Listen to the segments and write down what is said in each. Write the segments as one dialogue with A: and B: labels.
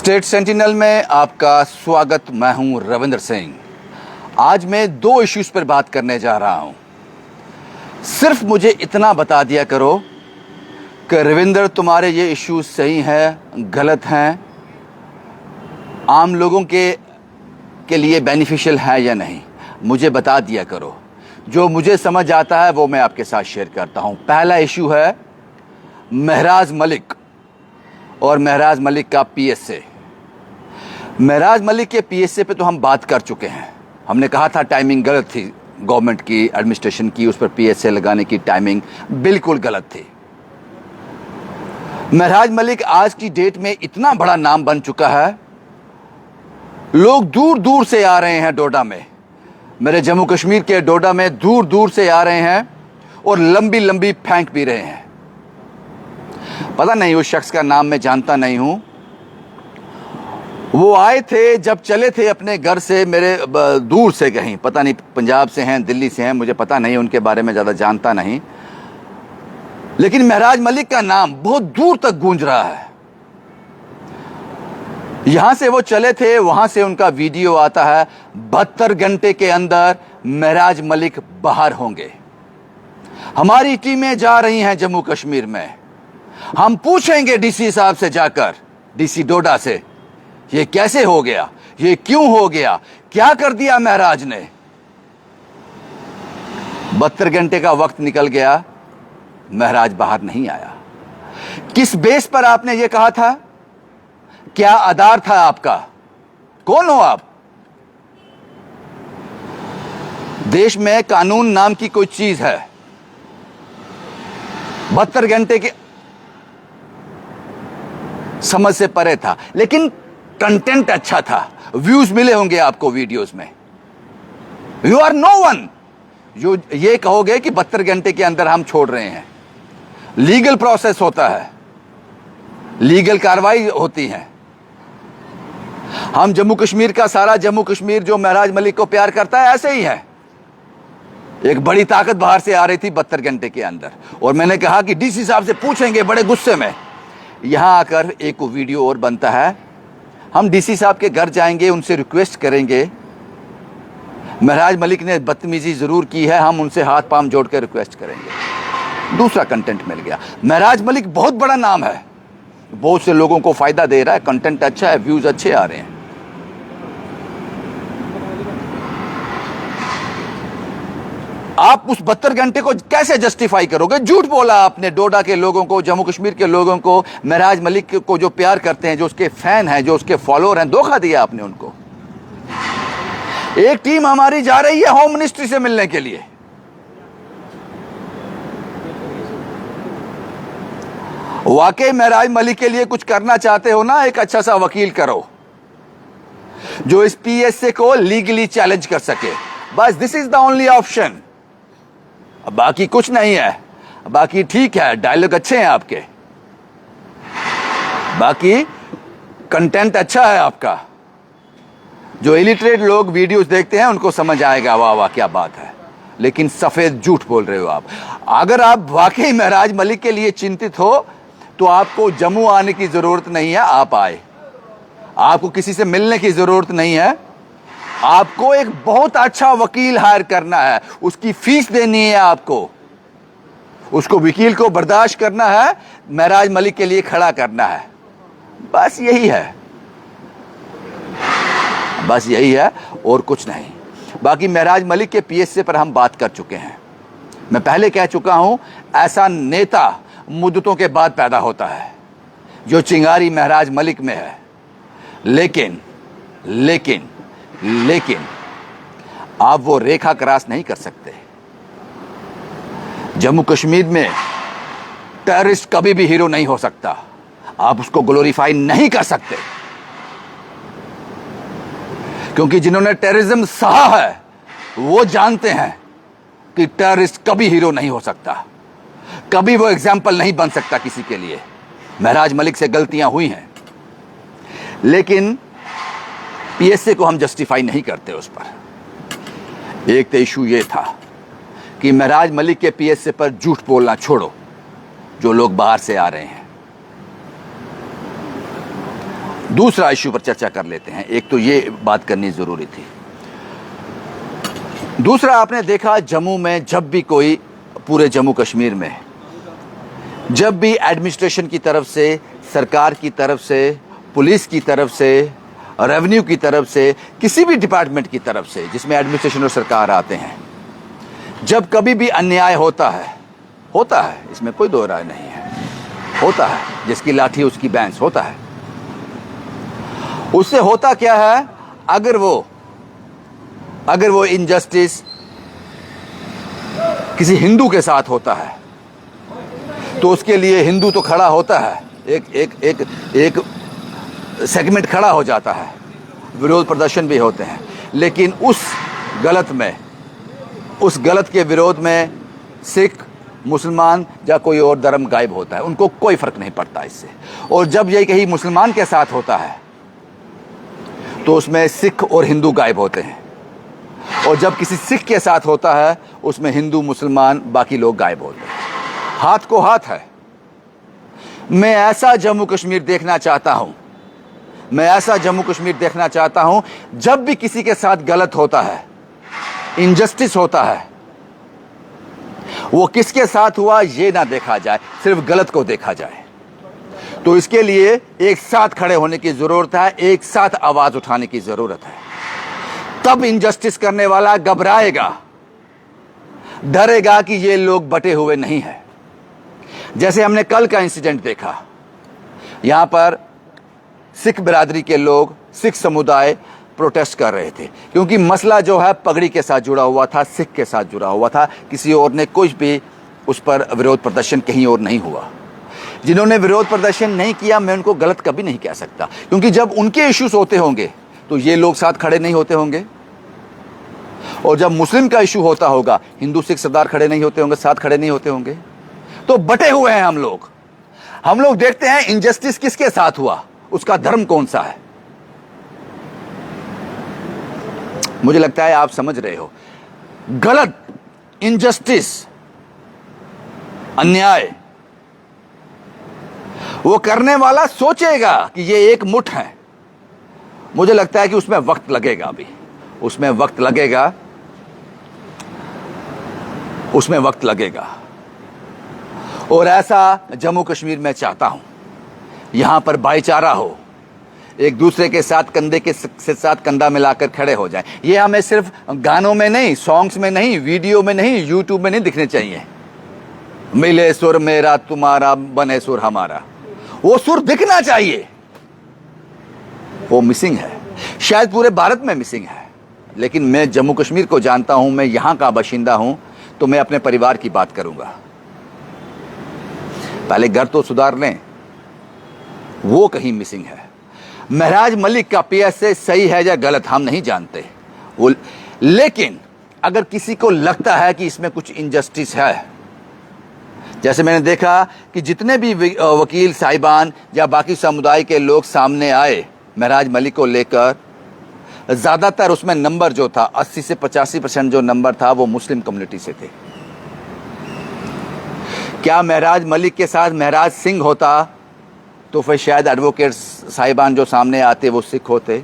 A: State sentinel में आपका स्वागत। मैं हूं रविंद्र सिंह। आज मैं दो इश्यूज पर बात करने जा रहा हूं। सिर्फ मुझे इतना बता दिया करो कि रविंद्र तुम्हारे ये इश्यूज सही हैं, गलत हैं, आम लोगों के लिए बेनिफिशियल है या नहीं, मुझे बता दिया करो। जो मुझे समझ आता है वो मैं आपके साथ शेयर करता हूं। पहला इशू है महराज मलिक और महराज मलिक का पीएसए। महराज मलिक के पीएसए पे तो हम बात कर चुके हैं। हमने कहा था टाइमिंग गलत थी गवर्नमेंट की, एडमिनिस्ट्रेशन की, उस पर पीएसए लगाने की टाइमिंग बिल्कुल गलत थी। महराज मलिक आज की डेट में इतना बड़ा नाम बन चुका है, लोग दूर दूर से आ रहे हैं डोडा में। मेरे जम्मू कश्मीर के डोडा में दूर दूर से आ रहे हैं और लंबी लंबी फेंक भी रहे हैं। पता नहीं, उस शख्स का नाम मैं जानता नहीं हूं। वो आए थे, जब चले थे अपने घर से, मेरे दूर से कहीं, पता नहीं पंजाब से हैं, दिल्ली से हैं, मुझे पता नहीं, उनके बारे में ज़्यादा जानता नहीं। लेकिन महराज मलिक का नाम बहुत दूर तक गूंज रहा है। यहां से वो चले थे, वहां से उनका वीडियो आता है, 72 घंटे के अंदर महराज मलिक बाहर होंगे। हमारी टीमें जा रही हैं जम्मू कश्मीर में। हम पूछेंगे डीसी साहब से जाकर, डीसी डोडा से, ये कैसे हो गया, ये क्यों हो गया, क्या कर दिया महराज ने। 72 घंटे का वक्त निकल गया, महराज बाहर नहीं आया। किस बेस पर आपने ये कहा था? क्या आधार था आपका? कौन हो आप? देश में कानून नाम की कोई चीज है। 72 घंटे के समझ से परे था, लेकिन कंटेंट अच्छा था, व्यूज मिले होंगे आपको वीडियोस में। यू आर नो वन जो ये कहोगे कि 72 घंटे के अंदर हम छोड़ रहे हैं। लीगल प्रोसेस होता है, लीगल कार्रवाई होती है। हम जम्मू कश्मीर का सारा जम्मू कश्मीर जो महराज मलिक को प्यार करता है, ऐसे ही है। एक बड़ी ताकत बाहर से आ रही थी 72 घंटे के अंदर, और मैंने कहा कि डीसी साहब से पूछेंगे बड़े गुस्से में। यहां आकर एक वीडियो और बनता है, हम डीसी साहब के घर जाएंगे, उनसे रिक्वेस्ट करेंगे। महराज मलिक ने बदतमीजी जरूर की है, हम उनसे हाथ पांव जोड़ कर रिक्वेस्ट करेंगे। दूसरा कंटेंट मिल गया। महराज मलिक बहुत बड़ा नाम है, बहुत से लोगों को फायदा दे रहा है, कंटेंट अच्छा है, व्यूज अच्छे आ रहे हैं। आप उस 72 घंटे को कैसे जस्टिफाई करोगे? झूठ बोला आपने डोडा के लोगों को, जम्मू कश्मीर के लोगों को, महराज मलिक को जो प्यार करते हैं, जो उसके फैन हैं, जो उसके फॉलोअर हैं, धोखा दिया आपने उनको। एक टीम हमारी जा रही है होम मिनिस्ट्री से मिलने के लिए। वाकई महराज मलिक के लिए कुछ करना चाहते हो ना, एक अच्छा सा वकील करो जो इस पीएसए को लीगली चैलेंज कर सके। बस this is the only option. बाकी कुछ नहीं है। बाकी ठीक है, डायलॉग अच्छे हैं आपके, बाकी कंटेंट अच्छा है आपका। जो इलिटरेट लोग वीडियोस देखते हैं उनको समझ आएगा, वाह वाह क्या बात है। लेकिन सफेद झूठ बोल रहे हो आप। अगर आप वाकई महराज मलिक के लिए चिंतित हो तो आपको जम्मू आने की जरूरत नहीं है, आप आए। आपको किसी से मिलने की जरूरत नहीं है। आपको एक बहुत अच्छा वकील हायर करना है, उसकी फीस देनी है आपको, उसको वकील को बर्दाश्त करना है, महराज मलिक के लिए खड़ा करना है। बस यही है, बस यही है और कुछ नहीं। बाकी महराज मलिक के पीएसए पर हम बात कर चुके हैं। मैं पहले कह चुका हूं, ऐसा नेता मुद्दतों के बाद पैदा होता है जो चिंगारी महराज मलिक में है। लेकिन लेकिन लेकिन आप वो रेखा क्रॉस नहीं कर सकते। जम्मू कश्मीर में टेररिस्ट कभी भी हीरो नहीं हो सकता। आप उसको ग्लोरीफाई नहीं कर सकते, क्योंकि जिन्होंने टेररिज्म सहा है वो जानते हैं कि टेररिस्ट कभी हीरो नहीं हो सकता, कभी वो एग्जाम्पल नहीं बन सकता किसी के लिए। महराज मलिक से गलतियां हुई हैं, लेकिन पीएसए को हम जस्टिफाई नहीं करते उस पर। एक तो इशू ये था कि महराज मलिक के पीएसए पर झूठ बोलना छोड़ो, जो लोग बाहर से आ रहे हैं। दूसरा इश्यू पर चर्चा कर लेते हैं। एक तो ये बात करनी जरूरी थी। दूसरा, आपने देखा जम्मू में जब भी कोई, पूरे जम्मू कश्मीर में जब भी एडमिनिस्ट्रेशन की तरफ से, सरकार की तरफ से, पुलिस की तरफ से, रेवेन्यू की तरफ से, किसी भी डिपार्टमेंट की तरफ से जिसमें एडमिनिस्ट्रेशन और सरकार आते हैं, जब कभी भी अन्याय होता है, इसमें कोई दो राय नहीं है, होता है, जिसकी लाठी उसकी बैंस, होता है। उससे होता क्या है, अगर वो इनजस्टिस किसी हिंदू के साथ होता है तो उसके लिए हिंदू तो खड़ा होता है, एक सेगमेंट खड़ा हो जाता है, विरोध प्रदर्शन भी होते हैं, लेकिन उस गलत के विरोध में सिख, मुसलमान या कोई और धर्म गायब होता है, उनको कोई फर्क नहीं पड़ता इससे। और जब यही कहीं मुसलमान के साथ होता है तो उसमें सिख और हिंदू गायब होते हैं, और जब किसी सिख के साथ होता है उसमें हिंदू, मुसलमान, बाकी लोग गायब होते हैं। हाथ को हाथ है। मैं ऐसा जम्मू कश्मीर देखना चाहता हूं जब भी किसी के साथ गलत होता है, इनजस्टिस होता है, वो किसके साथ हुआ ये ना देखा जाए, सिर्फ गलत को देखा जाए। तो इसके लिए एक साथ खड़े होने की जरूरत है, एक साथ आवाज उठाने की जरूरत है। तब इनजस्टिस करने वाला घबराएगा, डरेगा कि ये लोग बटे हुए नहीं हैं। जैसे हमने कल का इंसिडेंट देखा, यहां पर सिख बिरादरी के लोग, सिख समुदाय प्रोटेस्ट कर रहे थे, क्योंकि मसला जो है पगड़ी के साथ जुड़ा हुआ था, सिख के साथ जुड़ा हुआ था। किसी और ने कुछ भी उस पर विरोध प्रदर्शन कहीं और नहीं हुआ। जिन्होंने विरोध प्रदर्शन नहीं किया, मैं उनको गलत कभी नहीं कह सकता, क्योंकि जब उनके इश्यूज होते होंगे तो ये लोग साथ खड़े नहीं होते होंगे, और जब मुस्लिम का इशू होता होगा, हिंदू सिख सरदार खड़े नहीं होते होंगे, साथ खड़े नहीं होते होंगे। तो बटे हुए हैं हम लोग देखते हैं इनजस्टिस किसके साथ हुआ, उसका धर्म कौन सा है। मुझे लगता है आप समझ रहे हो। गलत, इनजस्टिस, अन्याय, वो करने वाला सोचेगा कि ये एक मुठ है। मुझे लगता है कि उसमें वक्त लगेगा, अभी उसमें वक्त लगेगा। और ऐसा जम्मू कश्मीर में चाहता हूं, यहां पर भाईचारा हो, एक दूसरे के साथ कंधे के साथ कंधा मिलाकर खड़े हो जाए। ये हमें सिर्फ गानों में नहीं, सॉन्ग्स में नहीं, वीडियो में नहीं, यूट्यूब में नहीं दिखने चाहिए। मिले सुर मेरा तुम्हारा, बने सुर हमारा, वो सुर दिखना चाहिए। वो मिसिंग है, शायद पूरे भारत में मिसिंग है। लेकिन मैं जम्मू कश्मीर को जानता हूं, मैं यहां का बाशिंदा हूं, तो मैं अपने परिवार की बात करूंगा। पहले घर तो सुधार लें, वो कहीं मिसिंग है। महराज मलिक का पीएसए सही है या गलत हम नहीं जानते, वो, लेकिन अगर किसी को लगता है कि इसमें कुछ इनजस्टिस है, जैसे मैंने देखा कि जितने भी वकील साहिबान या बाकी समुदाय के लोग सामने आए महराज मलिक को लेकर, ज्यादातर उसमें नंबर जो था 80 से 85% जो नंबर था वो मुस्लिम कम्युनिटी से थे। क्या महराज मलिक के साथ महराज सिंह होता तो फिर शायद एडवोकेट साहिबान जो सामने आते वो सिख होते।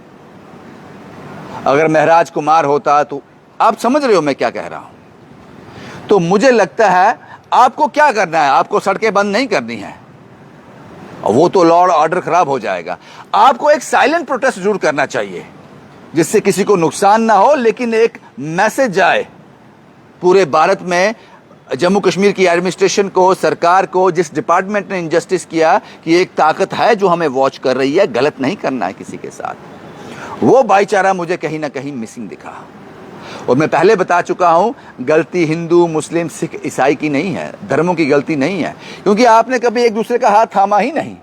A: अगर महराज कुमार होता तो, आप समझ रहे हो मैं क्या कह रहा हूं। तो मुझे लगता है आपको क्या करना है, आपको सड़कें बंद नहीं करनी है, वो तो लॉ और ऑर्डर खराब हो जाएगा। आपको एक साइलेंट प्रोटेस्ट जरूर करना चाहिए, जिससे किसी को नुकसान ना हो, लेकिन एक मैसेज जाए पूरे भारत में, जम्मू कश्मीर की एडमिनिस्ट्रेशन को, सरकार को, जिस डिपार्टमेंट ने इनजस्टिस किया, कि एक ताकत है जो हमें वॉच कर रही है, गलत नहीं करना है किसी के साथ। वो भाईचारा मुझे कहीं ना कहीं मिसिंग दिखा। और मैं पहले बता चुका हूं, गलती हिंदू, मुस्लिम, सिख, ईसाई की नहीं है, धर्मों की गलती नहीं है, क्योंकि आपने कभी एक दूसरे का हाथ थामा ही नहीं।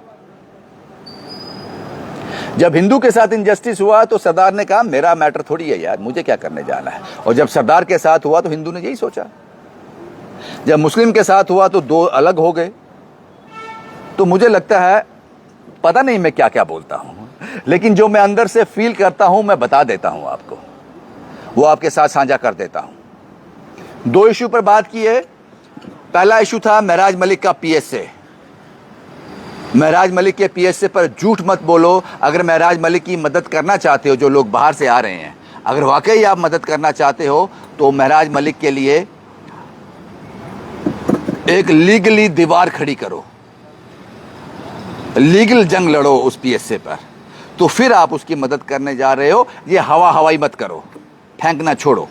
A: जब हिंदू के साथ इनजस्टिस हुआ तो सरदार ने कहा मेरा मैटर थोड़ी है यार, मुझे क्या करने जाना है। और जब सरदार के साथ हुआ तो हिंदू ने यही सोचा। जब मुस्लिम के साथ हुआ तो दो अलग हो गए। तो मुझे लगता है, पता नहीं मैं क्या क्या बोलता हूं, लेकिन जो मैं अंदर से फील करता हूं मैं बता देता हूं आपको, वो आपके साथ साझा कर देता हूं। दो इशू पर बात की है। पहला इशू था महराज मलिक का पीएसए। महराज मलिक के पीएसए पर झूठ मत बोलो। अगर महराज मलिक की मदद करना चाहते हो, जो लोग बाहर से आ रहे हैं, अगर वाकई आप मदद करना चाहते हो तो महराज मलिक के लिए एक लीगली दीवार खड़ी करो, लीगल जंग लड़ो उस पीएसए पर, तो फिर आप उसकी मदद करने जा रहे हो। ये हवाई मत करो, फेंकना छोड़ो।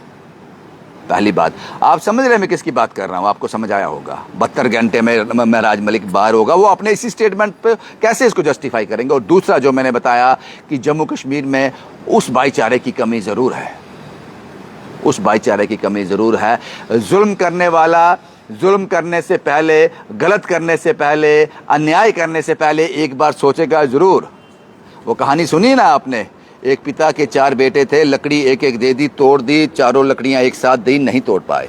A: पहली बात, आप समझ रहे हैं मैं किसकी बात कर रहा हूं? आपको समझ आया होगा। 72 घंटे में महराज मलिक बाहर होगा, वो अपने इसी स्टेटमेंट पे कैसे इसको जस्टिफाई करेंगे? और दूसरा जो मैंने बताया कि जम्मू कश्मीर में उस भाईचारे की कमी जरूर है, उस भाईचारे की कमी जरूर है। जुल्म करने वाला जुल्म करने से पहले, गलत करने से पहले, अन्याय करने से पहले एक बार सोचेगा जरूर। वो कहानी सुनी ना आपने, एक पिता के 4 बेटे थे, लकड़ी एक एक दे दी, तोड़ दी, चारों लकड़ियां एक साथ दी, नहीं तोड़ पाए।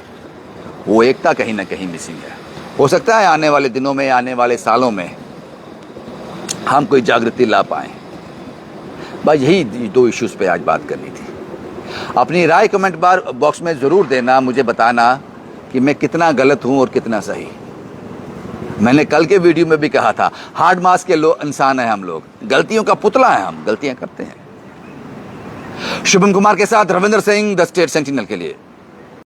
A: वो एकता कहीं ना कहीं मिसिंग है। हो सकता है आने वाले दिनों में, आने वाले सालों में हम कोई जागृति ला पाए। बस यही 2 इश्यूज पे आज बात करनी थी। अपनी राय कमेंट बॉक्स में जरूर देना, मुझे बताना कि मैं कितना गलत हूं और कितना सही। मैंने कल के वीडियो में भी कहा था, हार्ड मास के इंसान हैं हम लोग, गलतियों का पुतला है हम, गलतियां करते हैं। शुभम कुमार के साथ Ravindra Singh, the state sentinel के लिए।